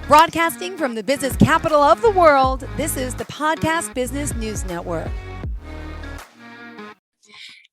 Broadcasting from the business capital of the world, this is the Podcast Business News Network.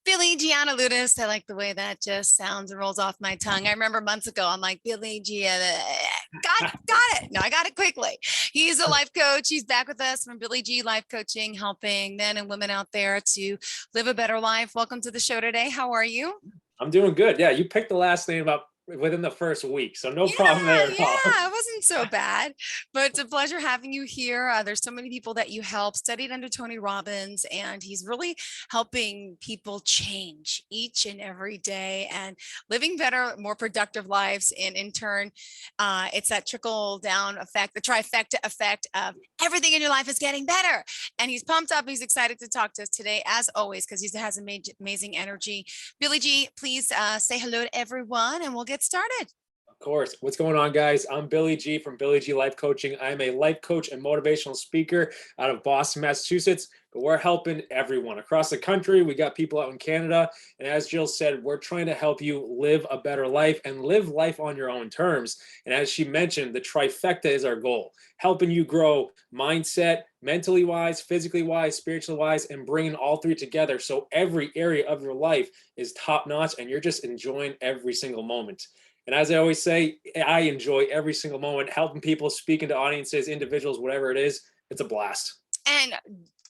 Giannouloudis. I like the way that just sounds and rolls off my tongue. I remember months ago, I'm like, Billy got it. No, I got it quickly. He's a life coach. He's back with us from Billy G Life Coaching, helping men and women out there to live a better life. Welcome to the show today. How are you? I'm doing good. Yeah, you picked the last name up within the first week, so no problem there at all. Yeah, it wasn't so bad, but it's a pleasure having you here. There's so many people that you help, studied under Tony Robbins, and he's really helping people change each and every day and living better, more productive lives. And in turn, it's that trickle down effect, the trifecta effect of everything in your life is getting better. And he's pumped up. He's excited to talk to us today, as always, because he has amazing energy. Billy G, please say hello to everyone, and we'll get started. Of course. What's going on, guys? I'm Billy G from Billy G Life Coaching. I'm a life coach and motivational speaker out of Boston, Massachusetts, but we're helping everyone across the country. We got people out in Canada. And as Jill said, we're trying to help you live a better life and live life on your own terms. And as she mentioned, the trifecta is our goal, helping you grow mindset, mentally wise, physically wise, spiritually wise, and bringing all three together. So every area of your life is top notch and you're just enjoying every single moment. And as I always say, I enjoy every single moment, helping people, speaking to audiences, individuals, whatever it is. It's a blast. And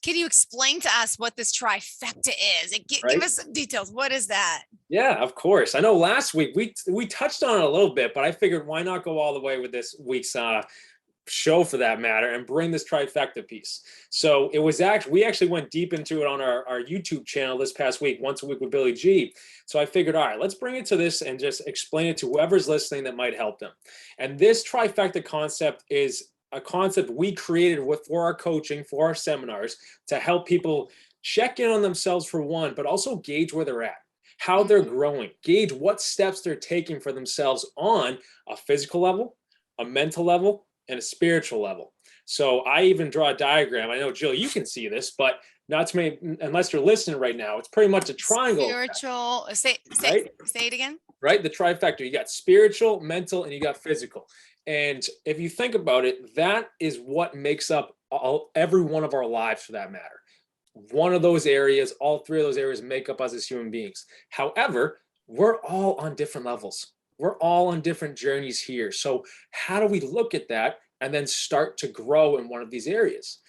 can you explain to us what this trifecta is? Give us some details. What is that? Yeah, of course. I know last week we touched on it a little bit, but I figured why not go all the way with this week's show for that matter and bring this trifecta piece. So it was we actually went deep into it on our YouTube channel this past week, once a week with Billy G. So I figured, all right, let's bring it to this and just explain it to whoever's listening that might help them. And this trifecta concept is a concept we created for our coaching, for our seminars, to help people check in on themselves for one, but also gauge where they're at, how they're growing, gauge what steps they're taking for themselves on a physical level, a mental level, and a spiritual level. So I even draw a diagram. I know, Jill, you can see this, but not to me, unless you're listening right now, it's pretty much a triangle. Spiritual, say it again. Right? The trifecta. You got spiritual, mental, and you got physical. And if you think about it, that is what makes up every one of our lives for that matter. One of those areas, all three of those areas make up us as human beings. However, we're all on different levels. We're all on different journeys here. So how do we look at that and then start to grow in one of these areas?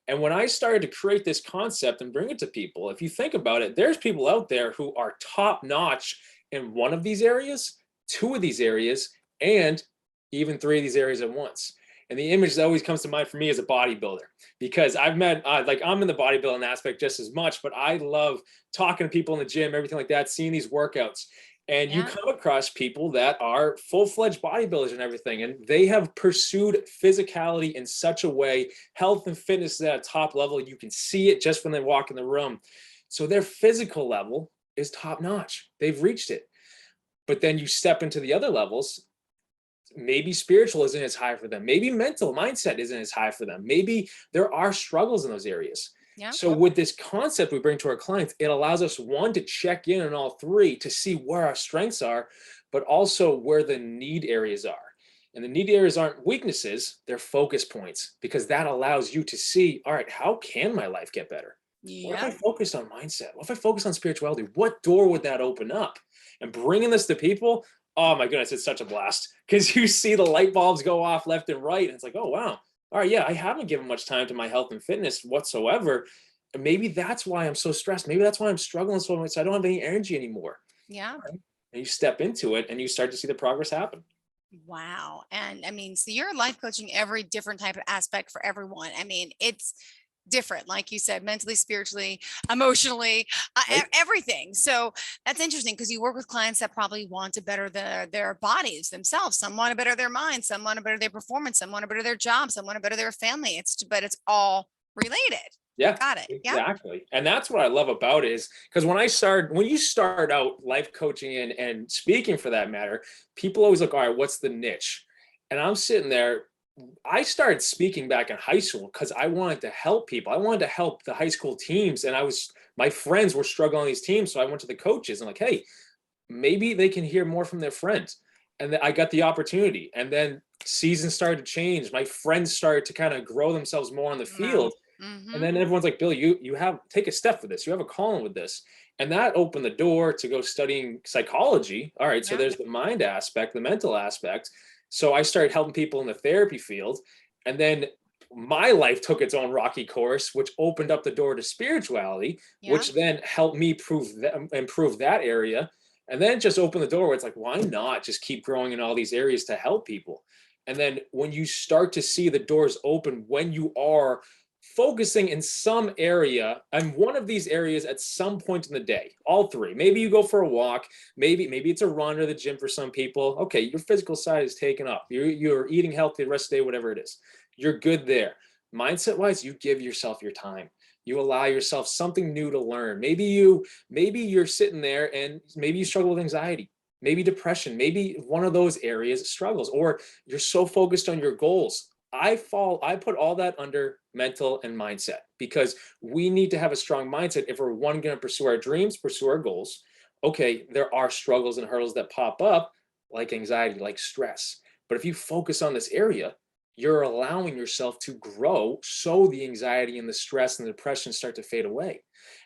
And when I started to create this concept and bring it to people, if you think about it, there's people out there who are top notch in one of these areas, two of these areas, and even three of these areas at once. And the image that always comes to mind for me is a bodybuilder, because I've met, I'm in the bodybuilding aspect just as much, but I love talking to people in the gym, everything like that, seeing these workouts. And you come across people that are full-fledged bodybuilders and everything, and they have pursued physicality in such a way, health and fitness is at a top level. You can see it just when they walk in the room. So their physical level is top-notch. They've reached it. But then you step into the other levels, maybe spiritual isn't as high for them. Maybe mental mindset isn't as high for them. Maybe there are struggles in those areas. Yeah. So with this concept we bring to our clients, it allows us, one, to check in on all three to see where our strengths are, but also where the need areas are. And the need areas aren't weaknesses, they're focus points, because that allows you to see, all right, how can my life get better? Yeah. What if I focus on mindset? What if I focus on spirituality? What door would that open up? And bringing this to people, oh my goodness, it's such a blast, because you see the light bulbs go off left and right. And it's like, oh, wow. All right, yeah, I haven't given much time to my health and fitness whatsoever. And maybe that's why I'm so stressed. Maybe that's why I'm struggling so much. I don't have any energy anymore. Yeah. Right? And you step into it and you start to see the progress happen. Wow. And I mean, so you're life coaching every different type of aspect for everyone. I mean, it's different, like you said, mentally, spiritually, emotionally, everything. So that's interesting, because you work with clients that probably want to better their bodies themselves. Some want to better their mind, some want to better their performance, some want to better their job, some want to better their family. But it's all related. Yeah, got it. Exactly. And that's what I love about it, is because when you start out life coaching and speaking for that matter, people always look, all right, what's the niche? And I'm sitting there, I started speaking back in high school because I wanted to help people. I wanted to help the high school teams, and my friends were struggling on these teams. So I went to the coaches and like, hey, maybe they can hear more from their friends. And then I got the opportunity. And then seasons started to change. My friends started to kind of grow themselves more on the Wow. field. And Mm-hmm. then everyone's like, Bill, you have take a step for this. You have a calling with this. And that opened the door to go studying psychology. All right. So Yeah. there's the mind aspect, the mental aspect. So I started helping people in the therapy field. And then my life took its own rocky course, which opened up the door to spirituality, Yeah. which then helped me improve that area. And then just open the door where it's like, why not just keep growing in all these areas to help people? And then when you start to see the doors open, when you are focusing in some area and one of these areas at some point in the day, all three, maybe you go for a walk, maybe it's a run or the gym for some people. Okay, your physical side is taken up, you're eating healthy the rest of the day, whatever it is, you're good there. Mindset wise, you give yourself your time, you allow yourself something new to learn. Maybe you're sitting there and maybe you struggle with anxiety, maybe depression, maybe one of those areas struggles, or you're so focused on your goals. I put all that under mental and mindset, because we need to have a strong mindset if we're going to pursue our dreams, pursue our goals. Okay, there are struggles and hurdles that pop up, like anxiety, like stress. But if you focus on this area, you're allowing yourself to grow, so the anxiety and the stress and the depression start to fade away.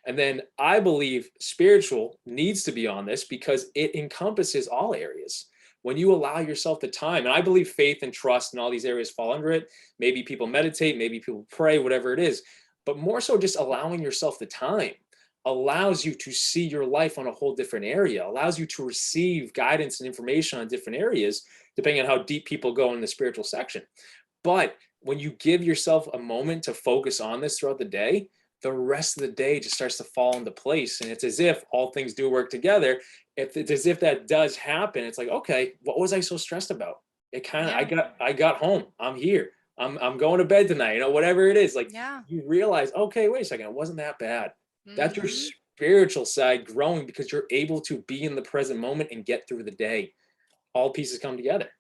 And then I believe spiritual needs to be on this because it encompasses all areas. When you allow yourself the time, and I believe faith and trust and all these areas fall under it. Maybe people meditate, maybe people pray, whatever it is, but more so just allowing yourself the time allows you to see your life on a whole different area, allows you to receive guidance and information on different areas, depending on how deep people go in the spiritual section. But when you give yourself a moment to focus on this throughout the day, the rest of the day just starts to fall into place. And it's as if all things do work together. If it's as if that does happen, it's like, okay, what was I so stressed about? It kind of, Yeah. I got home. I'm here. I'm going to bed tonight, whatever it is. Like, Yeah. you realize, okay, wait a second, it wasn't that bad. That's your Mm-hmm. spiritual side growing, because you're able to be in the present moment and get through the day. All pieces come together.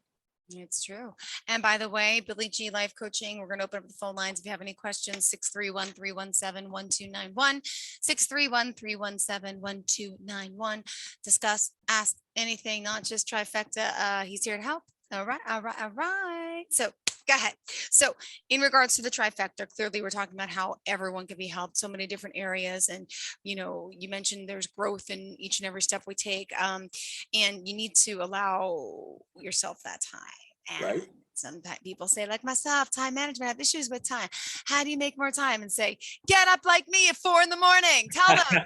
It's true. And by the way, Billy G Life Coaching, we're going to open up the phone lines. If you have any questions, 631-317-1291, 631-317-1291. Discuss, ask anything, not just trifecta. He's here to help. All right. All right. All right. So go ahead. So in regards to the trifecta, clearly we're talking about how everyone can be helped, so many different areas. And, you mentioned there's growth in each and every step we take. And you need to allow yourself that time. Right. And sometimes people say, like myself, time management, I have issues with time. How do you make more time? And say, get up like me at 4 a.m. Tell them,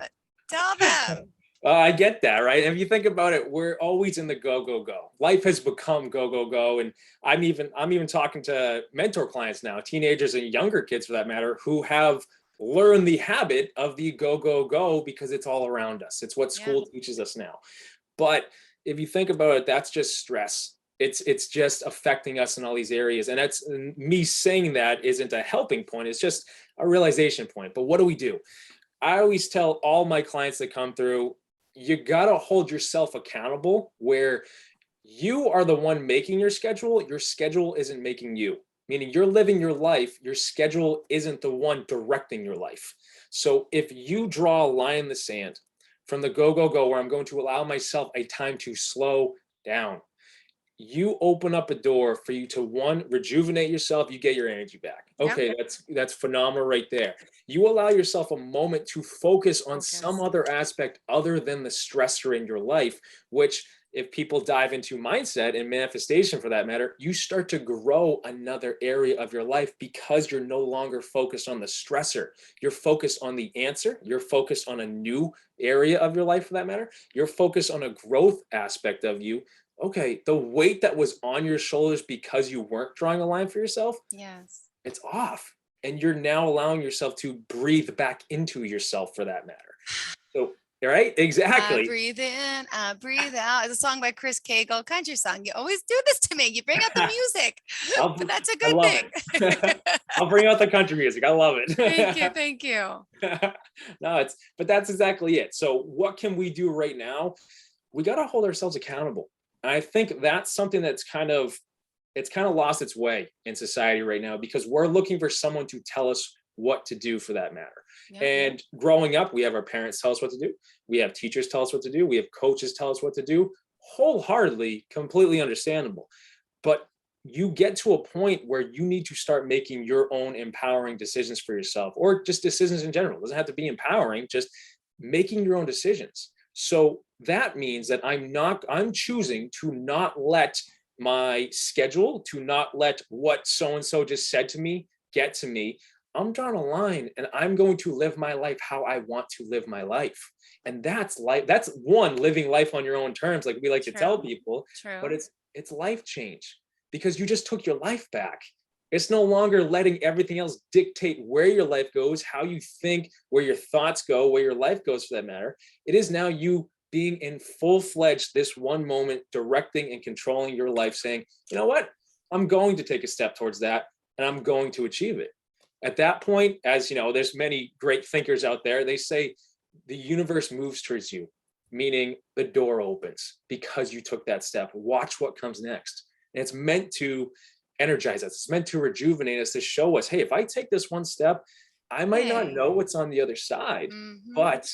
tell them. I get that, right? And if you think about it, we're always in the go, go, go. Life has become go, go, go. And I'm even talking to mentor clients now, teenagers and younger kids for that matter, who have learned the habit of the go, go, go, because it's all around us. It's what Yeah. school teaches us now. But if you think about it, that's just stress. It's just affecting us in all these areas. And that's me saying that isn't a helping point. It's just a realization point. But what do? I always tell all my clients that come through, you got to hold yourself accountable, where you are the one making your schedule isn't making you. Meaning you're living your life, your schedule isn't the one directing your life. So if you draw a line in the sand from the go, go, go, where I'm going to allow myself a time to slow down, you open up a door for you to, one, rejuvenate yourself, you get your energy back. Yep. Okay, that's phenomenal right there. You allow yourself a moment to focus on some Focus. other aspect other than the stressor in your life, which, if people dive into mindset and manifestation for that matter, you start to grow another area of your life, because you're no longer focused on the stressor. You're focused on the answer. You're focused on a new area of your life for that matter. You're focused on a growth aspect of you. Okay, the weight that was on your shoulders because you weren't drawing a line for yourself, Yes. it's off. And you're now allowing yourself to breathe back into yourself for that matter. So, right? I Exactly. breathe in, I breathe out. It's a song by Chris Cagle, country song. You always do this to me. You bring out the music, but that's a I good love thing. it. I'll bring out the country music. I love it. Thank you. Thank you. No, but that's exactly it. So what can we do right now? We got to hold ourselves accountable. And I think that's something that's it's kind of lost its way in society right now, because we're looking for someone to tell us what to do for that matter. Yep. And growing up, we have our parents tell us what to do. We have teachers tell us what to do. We have coaches tell us what to do. Wholeheartedly, completely understandable. But you get to a point where you need to start making your own empowering decisions for yourself, or just decisions in general. It doesn't have to be empowering, just making your own decisions. So that means that I'm choosing to not let my schedule, to not let what so-and-so just said to me get to me. I'm drawing a line, and I'm going to live my life how I want to live my life. And that's life. That's one, living life on your own terms, like we like to tell people, but it's life change, because you just took your life back. It's no longer letting everything else dictate where your life goes, how you think, where your thoughts go, where your life goes for that matter. It is now you being in full-fledged this one moment, directing and controlling your life, saying, you know what, I'm going to take a step towards that, and I'm going to achieve it. At that point, as you know, there's many great thinkers out there, they say the universe moves towards you, meaning the door opens because you took that step. Watch what comes next. And it's meant to energize us. It's meant to rejuvenate us, to show us, hey, if I take this one step, I might not know what's on the other side, but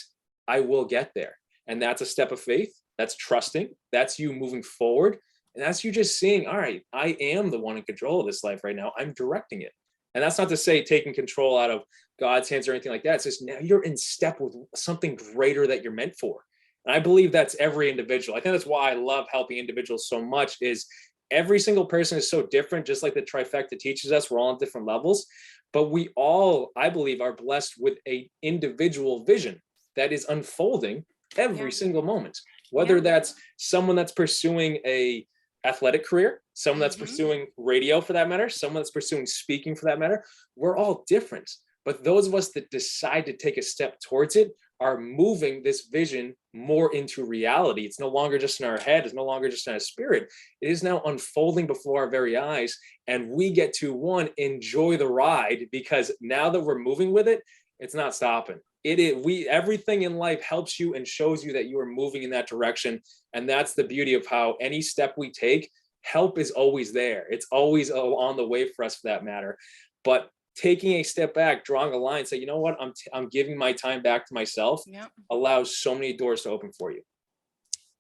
I will get there. And that's a step of faith. That's trusting. That's you moving forward. And that's you just seeing, all right, I am the one in control of this life right now. I'm directing it. And that's not to say taking control out of God's hands or anything like that. It's just now you're in step with something greater that you're meant for. And I believe that's every individual. I think that's why I love helping individuals so much, is every single person is so different, just like the trifecta teaches us. We're all on different levels, but we all, I believe, are blessed with an individual vision that is unfolding every single moment, whether that's someone that's pursuing a athletic career, someone that's pursuing radio for that matter, someone that's pursuing speaking for that matter. We're all different, but those of us that decide to take a step towards it are moving this vision more into reality. It's no longer just in our head. It's no longer just in our spirit. It is now unfolding before our very eyes. And we get to, one, enjoy the ride, because now that we're moving with it, it's not stopping. Everything in life helps you and shows you that you are moving in that direction. And that's the beauty of how any step we take, help is always there. It's always on the way for us, for that matter. But taking a step back, drawing a line, say, you know what, I'm giving my time back to myself, allows so many doors to open for you.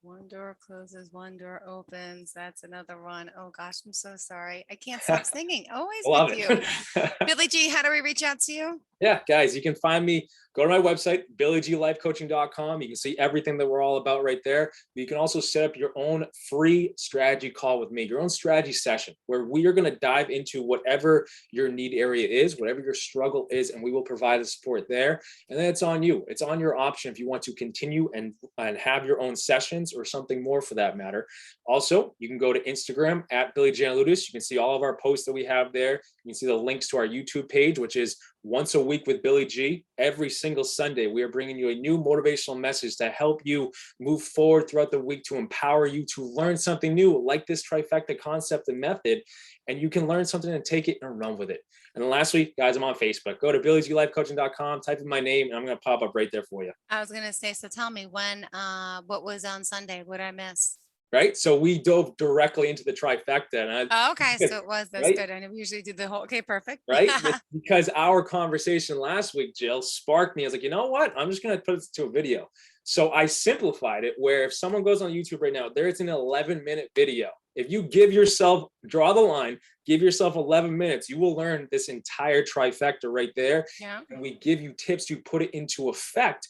One door closes, one door opens. That's another one. Oh gosh, I'm so sorry. I can't stop singing. Always Love with it. you. Billy G, how do we reach out to you? Yeah, guys, you can find me. Go to my website, billygLifecoaching.com. You can see everything that we're all about right there. You can also set up your own free strategy call with me, your own strategy session, where we are going to dive into whatever your need area is, whatever your struggle is, and we will provide the support there. And then it's on you. It's on your option if you want to continue and have your own sessions or something more for that matter. Also, you can go to Instagram at Giannouloudis. You can see all of our posts that we have there. You can see the links to our YouTube page, which is Once a Week with Billy G. Every single Sunday, we are bringing you a new motivational message to help you move forward throughout the week, to empower you to learn something new, like this trifecta concept and method. And you can learn something and take it and run with it. And then lastly, guys, I'm on Facebook. Go to billygLifecoaching.com, type in my name, and I'm going to pop up right there for you. I was going to say, so tell me what was on Sunday? What did I miss? Right. So we dove directly into the trifecta. And okay. So it was, that's good. I know we usually do the whole, okay, perfect. Right. Because our conversation last week, Jill, sparked me. I was like, you know what? I'm just going to put it to a video. So I simplified it, where if someone goes on YouTube right now, there's an 11-minute video. If you give yourself, draw the line, give yourself 11 minutes, you will learn this entire trifecta right there. Yeah. And we give you tips to put it into effect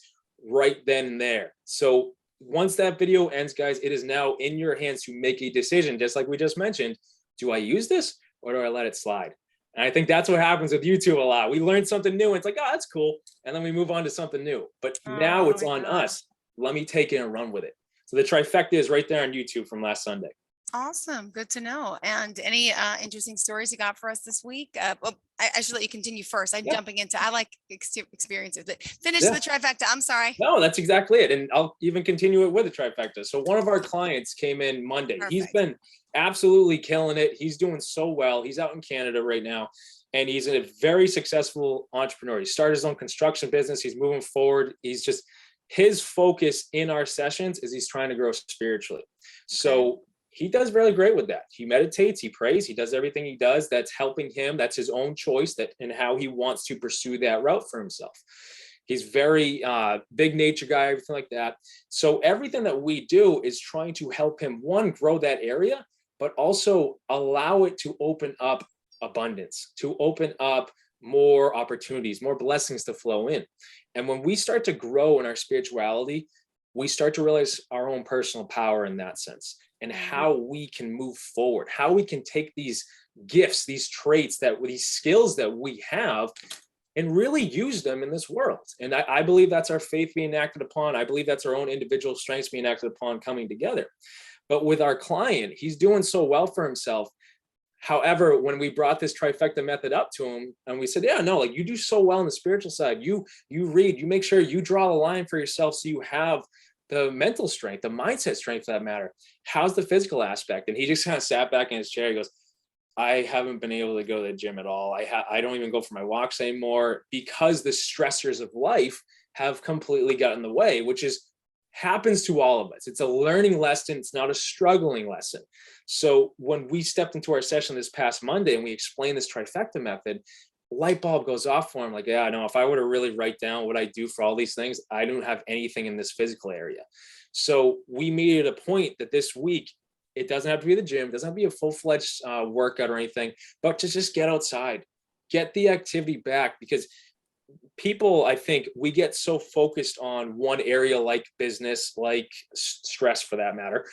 right then and there. So once that video ends, guys, it is now in your hands to make a decision, just like we just mentioned. Do I use this or do I let it slide? And I think that's what happens with YouTube a lot. We learn something new and it's like, oh, that's cool. And then we move on to something new. But now it's on us. Let me take it and run with it. So the trifecta is right there on YouTube from last Sunday. Awesome. Good to know. And any interesting stories you got for us this week? Well, I should let you continue first. I'm jumping into, I like experiences, but finish the trifecta. I'm sorry. No, that's exactly it. And I'll even continue it with the trifecta. So one of our clients came in Monday. Perfect. He's been absolutely killing it. He's doing so well. He's out in Canada right now. And he's a very successful entrepreneur. He started his own construction business. He's moving forward. He's just, his focus in our sessions is he's trying to grow spiritually. Okay. So he does really great with that. He meditates, he prays, he does everything he does. That's helping him. That's his own choice and how he wants to pursue that route for himself. He's very big nature guy, everything like that. So everything that we do is trying to help him, one, grow that area, but also allow it to open up abundance, to open up more opportunities, more blessings to flow in. And when we start to grow in our spirituality, we start to realize our own personal power in that sense, and how we can move forward, how we can take these gifts, these traits, these skills that we have, and really use them in this world. And I believe that's our faith being acted upon. I believe that's our own individual strengths being acted upon, coming together. But with our client, he's doing so well for himself. However, when we brought this trifecta method up to him and we said, yeah, no, like, you do so well on the spiritual side, you read, you make sure you draw the line for yourself, so you have the mental strength, the mindset strength for that matter. How's the physical aspect? And he just kind of sat back in his chair. He goes, I haven't been able to go to the gym at all. I don't even go for my walks anymore, because the stressors of life have completely gotten in the way, which happens to all of us. It's a learning lesson. It's not a struggling lesson. So when we stepped into our session this past Monday and we explained this trifecta method, light bulb goes off for him. Like, yeah, I know, if I were to really write down what I do for all these things, I don't have anything in this physical area. So we made it a point that this week, it doesn't have to be the gym, it doesn't have to be a full-fledged workout or anything, but to just get outside, get the activity back. Because people, I think, we get so focused on one area, like business, like stress for that matter,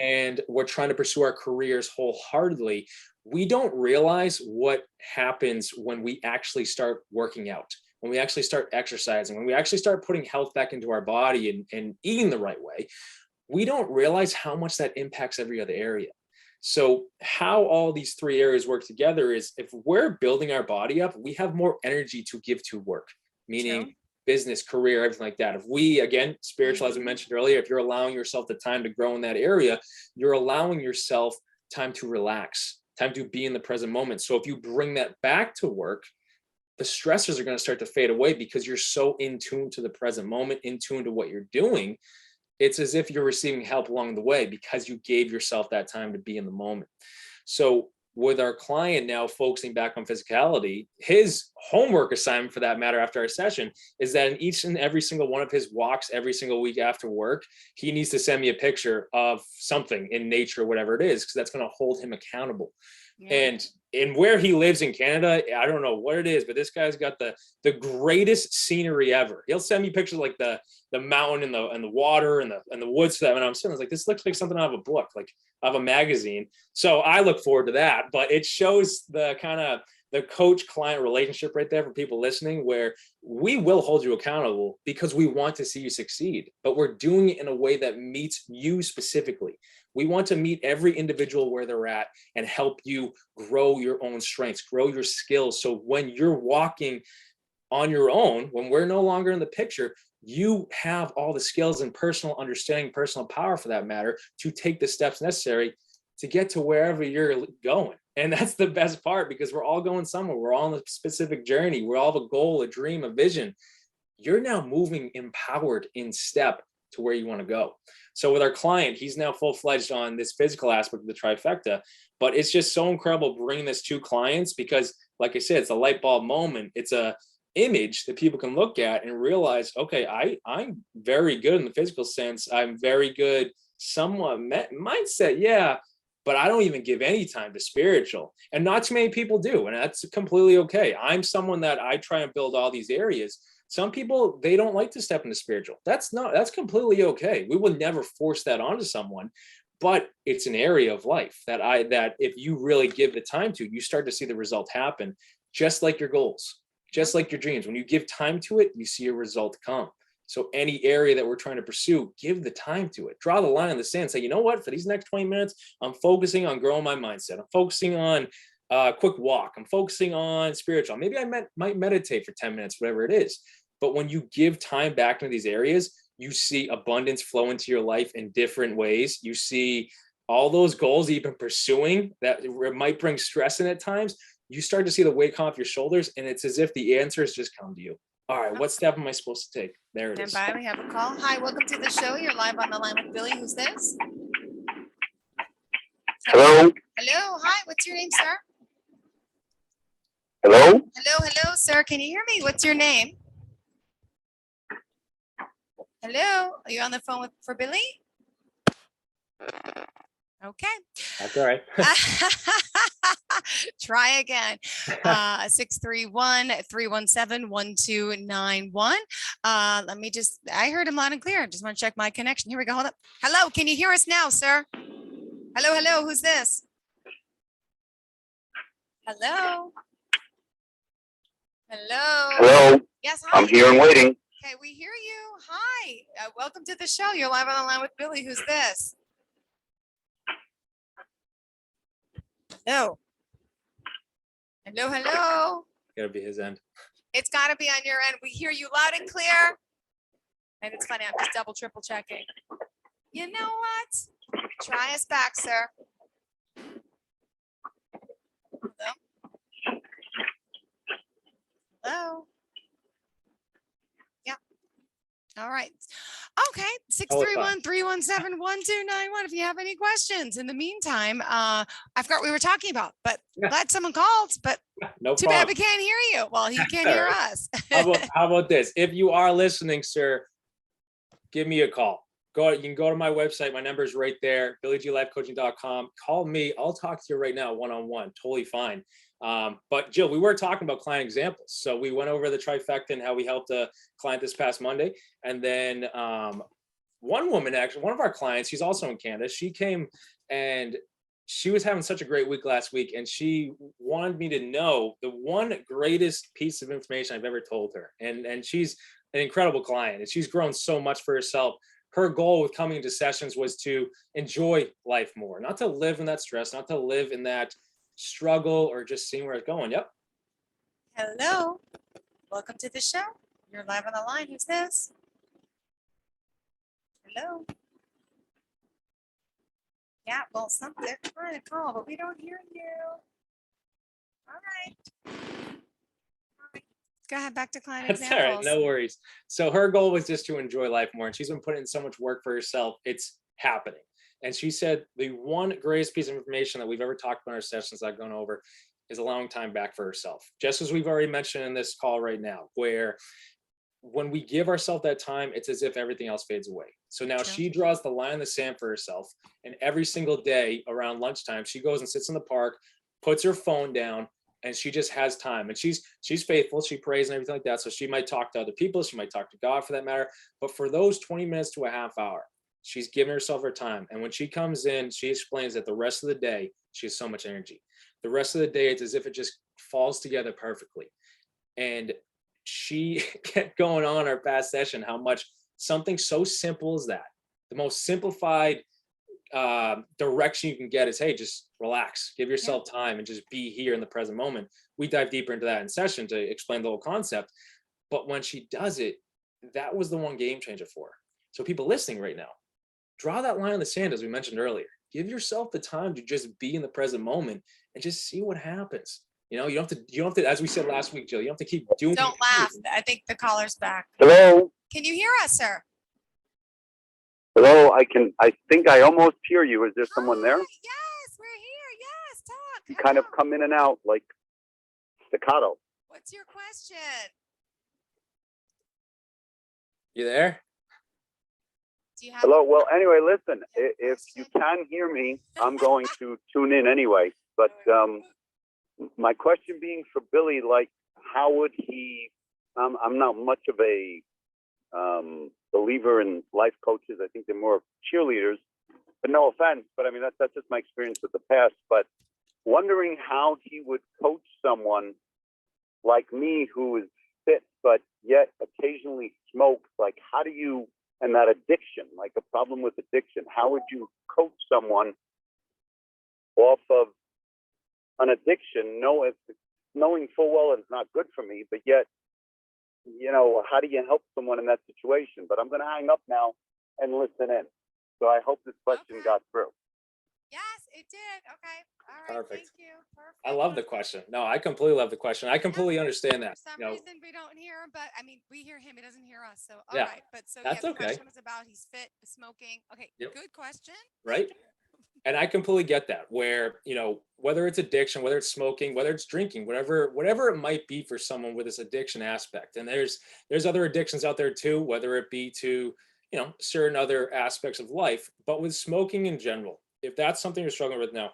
and we're trying to pursue our careers wholeheartedly. We don't realize what happens when we actually start working out, when we actually start exercising, when we actually start putting health back into our body and eating the right way. We don't realize how much that impacts every other area. So how all these three areas work together is, if we're building our body up, we have more energy to give to work, meaning business, career, everything like that. If we, again, spiritual, as we mentioned earlier, if you're allowing yourself the time to grow in that area, you're allowing yourself time to relax, time to be in the present moment. So if you bring that back to work, the stressors are going to start to fade away, because you're so in tune to the present moment, in tune to what you're doing. It's as if you're receiving help along the way, because you gave yourself that time to be in the moment. So with our client now focusing back on physicality, his homework assignment, for that matter, after our session, is that in each and every single one of his walks every single week after work, he needs to send me a picture of something in nature, whatever it is, because that's going to hold him accountable. And where he lives in Canada, I don't know what it is, but this guy's got the greatest scenery ever. He'll send me pictures like the mountain and the water and the woods for that. And I'm sitting, I was like, this looks like something out of a book, like out of a magazine. So I look forward to that. But it shows the kind of the coach-client relationship right there for people listening, where we will hold you accountable because we want to see you succeed, but we're doing it in a way that meets you specifically. We want to meet every individual where they're at and help you grow your own strengths, grow your skills. So when you're walking on your own, when we're no longer in the picture, you have all the skills and personal understanding, personal power for that matter, to take the steps necessary to get to wherever you're going. And that's the best part, because we're all going somewhere. We're all on a specific journey. We all have a goal, a dream, a vision. You're now moving empowered in step to where you want to go. So with our client, he's now full-fledged on this physical aspect of the trifecta, but it's just so incredible bringing this to clients, because like I said, it's a light bulb moment. It's a image that people can look at and realize, okay, I'm very good in the physical sense. I'm very good, somewhat mindset. Yeah. But I don't even give any time to spiritual, and not too many people do. And that's completely okay. I'm someone that I try and build all these areas. Some people, they don't like to step into spiritual. That's completely okay. We would never force that onto someone, but it's an area of life that if you really give the time to, you start to see the result happen, just like your goals, just like your dreams. When you give time to it, you see a result come. So any area that we're trying to pursue, give the time to it. Draw the line in the sand. Say, you know what? For these next 20 minutes, I'm focusing on growing my mindset. I'm focusing on a quick walk. I'm focusing on spiritual. Maybe I might meditate for 10 minutes, whatever it is. But when you give time back into these areas, you see abundance flow into your life in different ways. You see all those goals that you've been pursuing that might bring stress in at times. You start to see the weight come off your shoulders, and it's as if the answers just come to you. All right, what step am I supposed to take? There it is. Stand by, we have a call. Hi, welcome to the show. You're live on the line with Billy. Who's this? Hello? Hello, hi, what's your name, sir? Hello? Hello, sir. Can you hear me? What's your name? Hello, are you on the phone for Billy? Okay. That's all right. Try again. 631-317-1291. I heard him loud and clear. Just want to check my connection. Here we go. Hold up. Hello. Can you hear us now, sir? Hello. Who's this? Hello. Hello, Yes. Hi. I'm here and waiting. Okay, we hear you. Hi. Welcome to the show. You're live on the line with Billy. Who's this? Hello. Gotta be his end. It's got to be on your end. We hear you loud and clear. And it's funny, I'm just double, triple checking. You know what? Try us back, sir. Hello? Yeah. All right. Okay. 631-317-1291. If you have any questions. In the meantime, I forgot what we were talking about, but glad someone called, but No too bad problem. we can't hear you. Well, he can't hear us. How about this? If you are listening, sir, give me a call. You can go to my website. My number is right there, billygLifeCoaching.com. Call me. I'll talk to you right now, one-on-one. Totally fine. But Jill, we were talking about client examples. So we went over the trifecta and how we helped a client this past Monday. And then one woman, actually, one of our clients, she's also in Canada. She came and she was having such a great week last week. And she wanted me to know the one greatest piece of information I've ever told her. And she's an incredible client. And she's grown so much for herself. Her goal with coming into sessions was to enjoy life more, not to live in that stress, not to live in that struggle or just seeing where it's going. Yep. Hello. Welcome to the show. You're live on the line. Who's this? Hello. Yeah, well, they're trying to call, but we don't hear you. All right. Go ahead, back to client That's examples. all right. No worries. So her goal was just to enjoy life more. And she's been putting in so much work for herself. It's happening. And she said the one greatest piece of information that we've ever talked about in our sessions I've gone over is allowing time back for herself. Just as we've already mentioned in this call right now, where when we give ourselves that time, it's as if everything else fades away. So now she draws the line in the sand for herself. And every single day around lunchtime, she goes and sits in the park, puts her phone down, and she just has time. And she's faithful. She prays and everything like that. So she might talk to other people. She might talk to God for that matter. But for those 20 minutes to a half hour, she's giving herself her time. And when she comes in, she explains that the rest of the day, she has so much energy. The rest of the day, it's as if it just falls together perfectly. And she kept going on our past session, how much something so simple as that, the most simplified direction you can get is, hey, just relax, give yourself time and just be here in the present moment. We dive deeper into that in session to explain the whole concept. But when she does it, that was the one game changer for her. So people listening right now, draw that line in the sand, as we mentioned earlier. Give yourself the time to just be in the present moment and just see what happens. You know, you don't have to, as we said last week, Jill, you don't have to keep doing. Don't laugh. I think the caller's back. Hello? Can you hear us, sir? Hello, I think I almost hear you. Is there someone there? Yes, we're here. Yes, talk. You kind of come in and out like staccato. What's your question? You there? Do you have Hello? Well, anyway, listen, if you can hear me, I'm going to tune in anyway. But my question being for Billy, like, how would he, I'm not much of a believer in life coaches. I think they're more cheerleaders, but no offense. But I mean, that's just my experience with the past. But wondering how he would coach someone like me who is fit, but yet occasionally smokes. Like, how do you, and that addiction, like a problem with addiction, how would you coach someone off of an addiction, knowing full well it's not good for me, but yet, you know, how do you help someone in that situation? But I'm going to hang up now and listen in. So I hope this question got through. Yes, it did. Okay. All right. Perfect. Thank you. Perfect. I love the question. No, I completely love the question. I completely understand that. For some reason we don't hear him, but I mean, we hear him. He doesn't hear us. So, all right. But so that's the okay. question was about he's fit, smoking. Okay. Yep. Good question. Right. And I completely get that, where, you know, whether it's addiction, whether it's smoking, whether it's drinking, whatever it might be for someone with this addiction aspect. And there's other addictions out there too, whether it be to, you know, certain other aspects of life, but with smoking in general, if that's something you're struggling with now,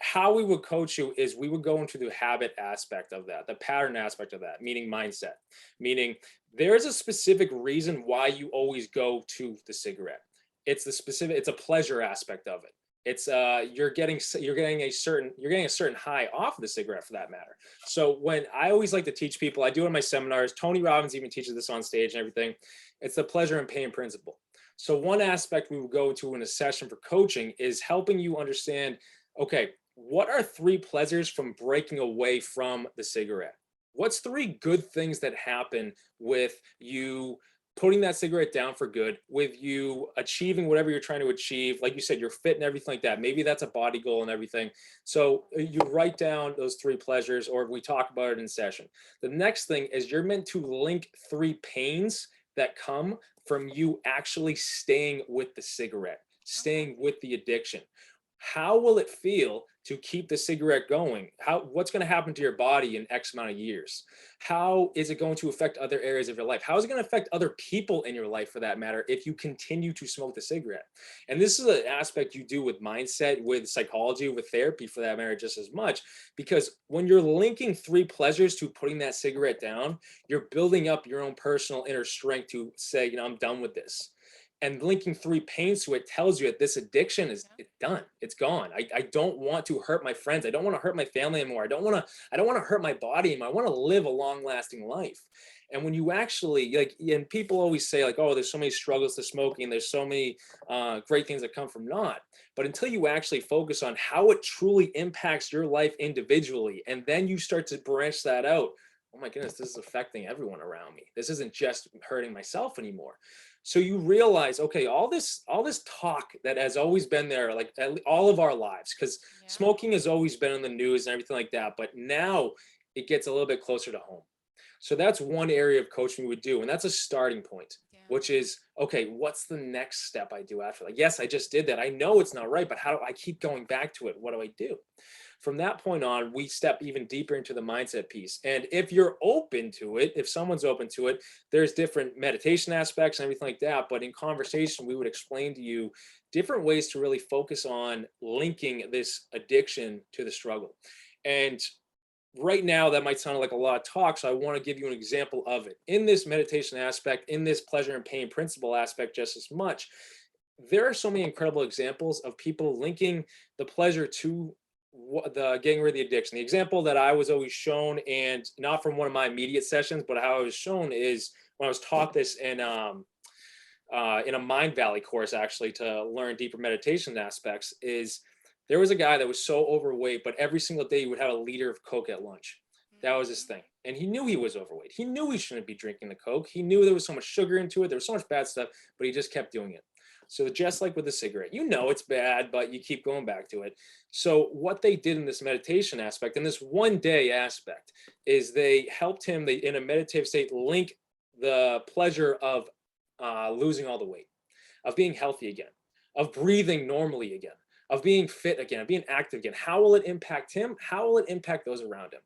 how we would coach you is we would go into the habit aspect of that, the pattern aspect of that, meaning mindset, meaning there's a specific reason why you always go to the cigarette. It's a pleasure aspect of it. It's you're getting a certain high off of the cigarette, for that matter. So when I always like to teach people, I do it in my seminars, Tony Robbins even teaches this on stage and everything. It's the pleasure and pain principle. So one aspect we would go to in a session for coaching is helping you understand, okay, what are 3 pleasures from breaking away from the cigarette? What's 3 good things that happen with you putting that cigarette down for good, with you achieving whatever you're trying to achieve? Like you said, you're fit and everything like that. Maybe that's a body goal and everything. So you write down those 3 pleasures, or we talk about it in session. The next thing is you're meant to link 3 pains that come from you actually staying with the cigarette, staying with the addiction. How will it feel to keep the cigarette going? What's going to happen to your body in X amount of years? How is it going to affect other areas of your life? How is it going to affect other people in your life, for that matter, if you continue to smoke the cigarette? And this is an aspect you do with mindset, with psychology, with therapy, for that matter, just as much, because when you're linking 3 pleasures to putting that cigarette down, you're building up your own personal inner strength to say, I'm done with this. And linking 3 pains to it tells you that this addiction is done. It's gone. I don't want to hurt my friends. I don't want to hurt my family anymore. I don't want to hurt my body anymore. I want to live a long-lasting life. And when you actually, like, and people always say, like, oh, there's so many struggles to smoking, there's so many great things that come from not. But until you actually focus on how it truly impacts your life individually, and then you start to branch that out, oh my goodness, this is affecting everyone around me. This isn't just hurting myself anymore. So you realize, okay, all this talk that has always been there, like all of our lives, because smoking has always been in the news and everything like that, but now it gets a little bit closer to home. So that's one area of coaching we would do, and that's a starting point, which is, okay, what's the next step I do after? Like, yes, I just did that. I know it's not right, but how do I keep going back to it? What do I do? From that point on, we step even deeper into the mindset piece. And if you're open to it, if someone's open to it, there's different meditation aspects and everything like that. But in conversation, we would explain to you different ways to really focus on linking this addiction to the struggle. And right now, that might sound like a lot of talk, so I want to give you an example of it. In this meditation aspect, in this pleasure and pain principle aspect just as much, there are so many incredible examples of people linking the pleasure to the getting rid of the addiction. The example that I was always shown, and not from one of my immediate sessions, but how I was shown, is when I was taught this in a Mind Valley course, actually, to learn deeper meditation aspects, is there was a guy that was so overweight, but every single day he would have a liter of Coke at lunch. That was his thing. And he knew he was overweight. He knew he shouldn't be drinking the Coke. He knew there was so much sugar into it. There was so much bad stuff, but he just kept doing it. So just like with the cigarette, it's bad, but you keep going back to it. So what they did in this meditation aspect, and this one day aspect, is they helped him, in a meditative state, link the pleasure of losing all the weight, of being healthy again, of breathing normally again, of being fit again, of being active again. How will it impact him? How will it impact those around him?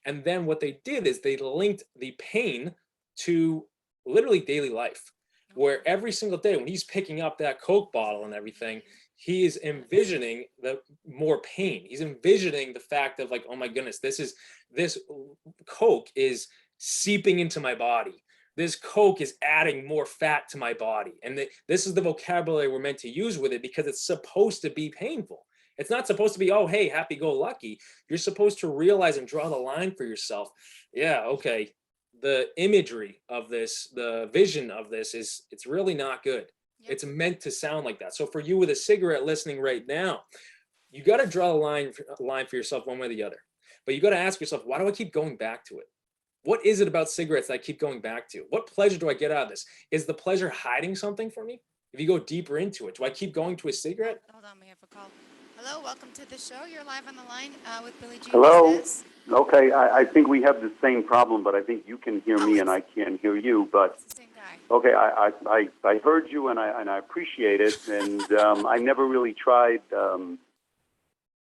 And then what they did is they linked the pain to literally daily life, where every single day when he's picking up that Coke bottle and everything, he is envisioning the more pain. He's envisioning the fact of, like, oh my goodness, this Coke is seeping into my body. This Coke is adding more fat to my body. And this is the vocabulary we're meant to use with it, because it's supposed to be painful. It's not supposed to be, oh, hey, happy-go-lucky. You're supposed to realize and draw the line for yourself. Yeah, okay. The imagery of this, the vision of this it's really not good. Yep. It's meant to sound like that. So for you with a cigarette listening right now, you got to draw a line for yourself one way or the other. But you got to ask yourself, why do I keep going back to it? What is it about cigarettes that I keep going back to? What pleasure do I get out of this? Is the pleasure hiding something from me? If you go deeper into it, do I keep going to a cigarette? Hold on, we have a call. Hello, welcome to the show. You're live on the line with Billie Jean. Hello. Okay, I think we have the same problem, but I think you can hear me and I can't hear you. But it's the same guy. Okay, I heard you and I appreciate it, and I never really tried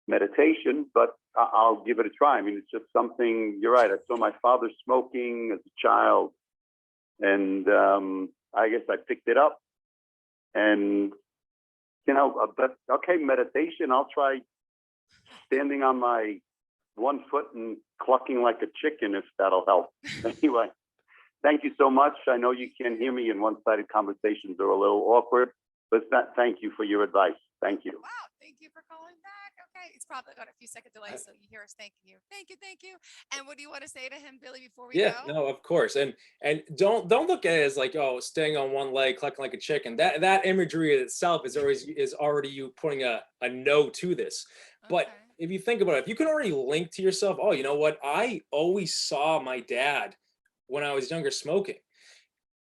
meditation, but I'll give it a try. I mean, it's just something. You're right. I saw my father smoking as a child, and I guess I picked it up, and but okay, meditation. I'll try standing on my 1 foot and clucking like a chicken if that'll help. Anyway, thank you so much. I know you can't hear me, and one-sided conversations are a little awkward, but thank you for your advice. Thank you. Wow, thank you for calling back. Okay, it's probably got a few second delay, so you hear us thanking you. Thank you. And what do you want to say to him, Billy, before we Yeah, go? no, of course. And don't look at it as like, oh, staying on one leg, clucking like a chicken. That imagery itself is already you putting a no to this. But Okay. if you think about it, if you can already link to yourself, oh, you know what? I always saw my dad when I was younger smoking.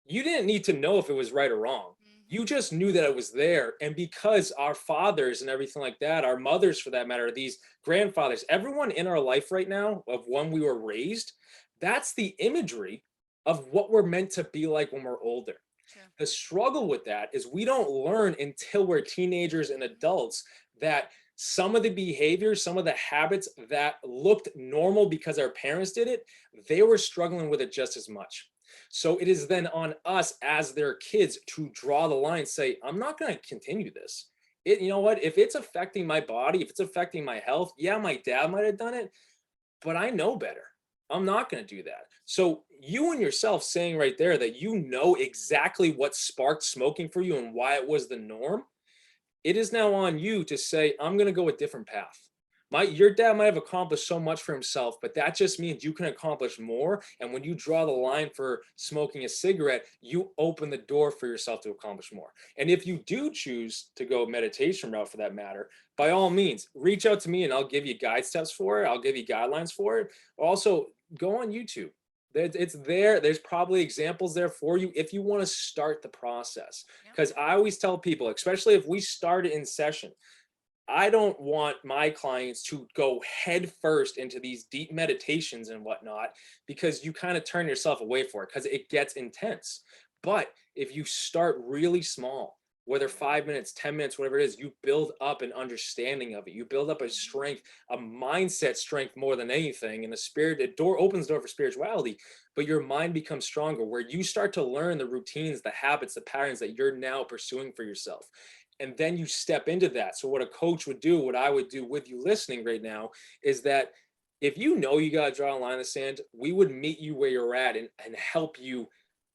You didn't need to know if it was right or wrong. You Mhm. just knew that it was there. And because our fathers and everything like that, our mothers for that matter, these grandfathers, everyone in our life right now of when we were raised, that's the imagery of what we're meant to be like when we're older. True. The struggle with that is we don't learn until we're teenagers and adults that some of the behaviors, some of the habits that looked normal because our parents did it, they were struggling with it just as much. So it is then on us as their kids to draw the line, say, I'm not going to continue this. You know what? If it's affecting my body, if it's affecting my health, yeah, my dad might have done it, but I know better. I'm not going to do that. So you and yourself saying right there that you know exactly what sparked smoking for you and why it was the norm, it is now on you to say, I'm going to go a different path. Your dad might have accomplished so much for himself, but that just means you can accomplish more. And when you draw the line for smoking a cigarette, you open the door for yourself to accomplish more. And if you do choose to go meditation route for that matter, by all means, reach out to me and I'll give you guide steps for it. I'll give you guidelines for it. Also, go on YouTube. It's there. There's probably examples there for you if you want to start the process. Yeah. Because I always tell people, especially if we started in session, I don't want my clients to go head first into these deep meditations and whatnot, because you kind of turn yourself away for it because it gets intense. But if you start really small, whether 5 minutes, 10 minutes, whatever it is, you build up an understanding of it. You build up a strength, a mindset strength more than anything. And the spirit, it opens the door for spirituality, but your mind becomes stronger where you start to learn the routines, the habits, the patterns that you're now pursuing for yourself. And then you step into that. So what a coach would do, what I would do with you listening right now, is that if you know you got to draw a line in the sand, we would meet you where you're at and help you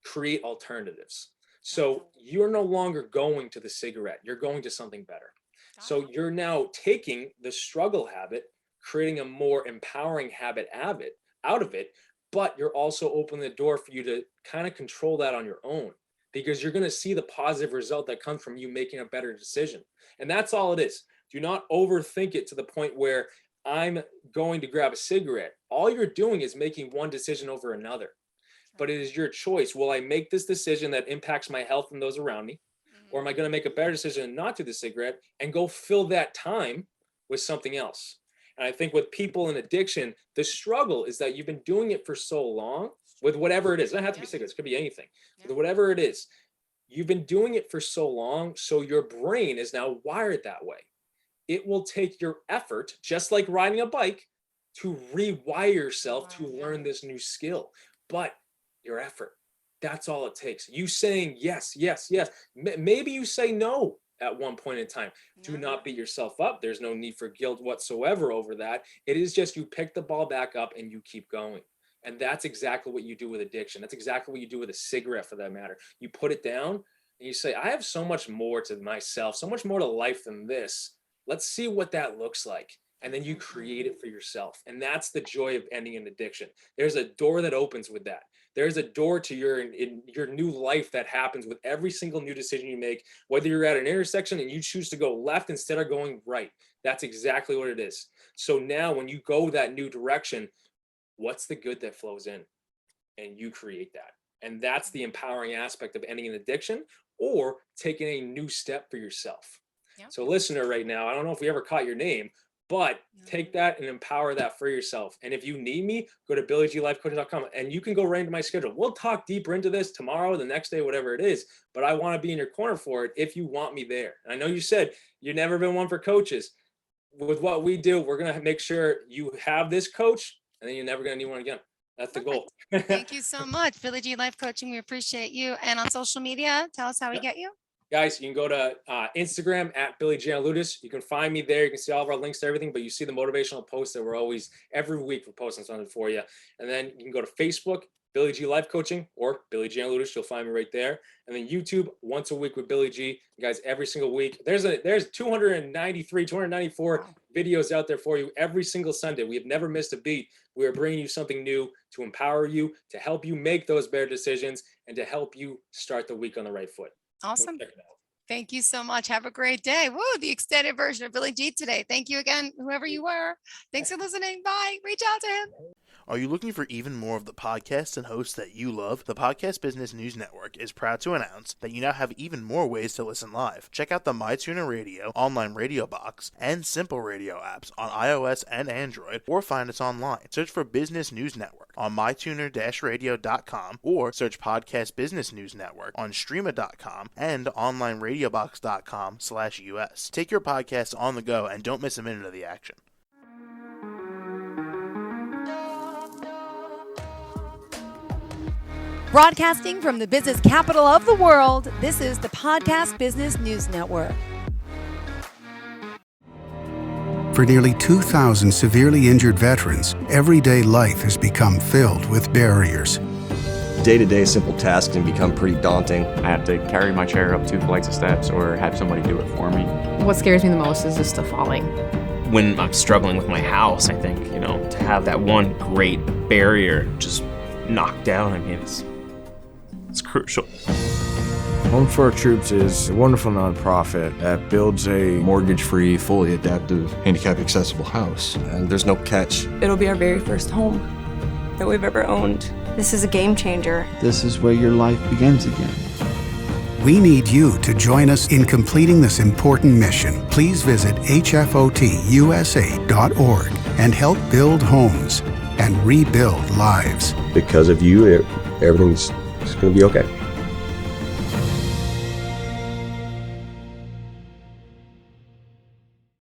create alternatives. So you're no longer going to the cigarette, you're going to something better. So you're now taking the struggle habit, creating a more empowering habit out of it, but you're also opening the door for you to kind of control that on your own, because you're going to see the positive result that comes from you making a better decision. And that's all it is. Do not overthink it to the point where I'm going to grab a cigarette. All you're doing is making one decision over another. But it is your choice. Will I make this decision that impacts my health and those around me? Or am I going to make a better decision and not do the cigarette and go fill that time with something else? And I think with people in addiction, the struggle is that you've been doing it for so long with whatever it is. It doesn't have to be cigarettes, it could be anything. With whatever it is, you've been doing it for so long, so your brain is now wired that way. It will take your effort, just like riding a bike, to rewire yourself to learn this new skill. But your effort, that's all it takes. You saying yes, yes, yes. Maybe you say no at one point in time. Do not beat yourself up. There's no need for guilt whatsoever over that. It is just you pick the ball back up and you keep going. And that's exactly what you do with addiction. That's exactly what you do with a cigarette for that matter. You put it down and you say, I have so much more to myself, so much more to life than this. Let's see what that looks like. And then you create it for yourself. And that's the joy of ending an addiction. There's a door that opens with that. There's a door to your new life that happens with every single new decision you make, whether you're at an intersection and you choose to go left instead of going right. That's exactly what it is. So now when you go that new direction, what's the good that flows in? And you create that. And that's the empowering aspect of ending an addiction or taking a new step for yourself. So listener right now, I don't know if we ever caught your name, but take that and empower that for yourself. And if you need me, go to BillyGLifeCoaching.com and you can go right into my schedule. We'll talk deeper into this tomorrow, the next day, whatever it is. But I want to be in your corner for it if you want me there. And I know you said you've never been one for coaches. With what we do, we're going to make sure you have this coach and then you're never going to need one again. That's the goal. Thank you so much, Billy G Life Coaching. We appreciate you. And on social media, tell us how we get you. Guys, you can go to Instagram at Billy Giannouloudis. You can find me there. You can see all of our links to everything, but you see the motivational posts that we're always, every week, we're posting something for you. And then you can go to Facebook, Billy G Life Coaching, or Billy Giannouloudis. You'll find me right there. And then YouTube, once a week with Billy G. You guys, every single week. There's 294 videos out there for you every single Sunday. We have never missed a beat. We are bringing you something new to empower you, to help you make those better decisions, and to help you start the week on the right foot. Awesome. Thank you so much. Have a great day. Woo, the extended version of Billy G today. Thank you again, whoever you were. Thanks for listening. Bye. Reach out to him. Are you looking for even more of the podcasts and hosts that you love? The Podcast Business News Network is proud to announce that you now have even more ways to listen live. Check out the MyTuner Radio, online radio box, and Simple Radio apps on iOS and Android, or find us online. Search for Business News Network on mytuner-radio.com, or search Podcast Business News Network on streama.com and onlineradiobox.com/US. Take your podcast on the go and don't miss a minute of the action. Broadcasting from the business capital of the world, this is the Podcast Business News Network. For nearly 2,000 severely injured veterans, everyday life has become filled with barriers. Day-to-day simple tasks can become pretty daunting. I have to carry my chair up 2 flights of steps or have somebody do it for me. What scares me the most is just the falling. When I'm struggling with my house, I think, to have that one great barrier just knocked down, it's crucial. Home for Our Troops is a wonderful nonprofit that builds a mortgage-free, fully adaptive, handicap-accessible house. And there's no catch. It'll be our very first home that we've ever owned. This is a game changer. This is where your life begins again. We need you to join us in completing this important mission. Please visit hfotusa.org and help build homes and rebuild lives. Because of you, everything's going to be okay.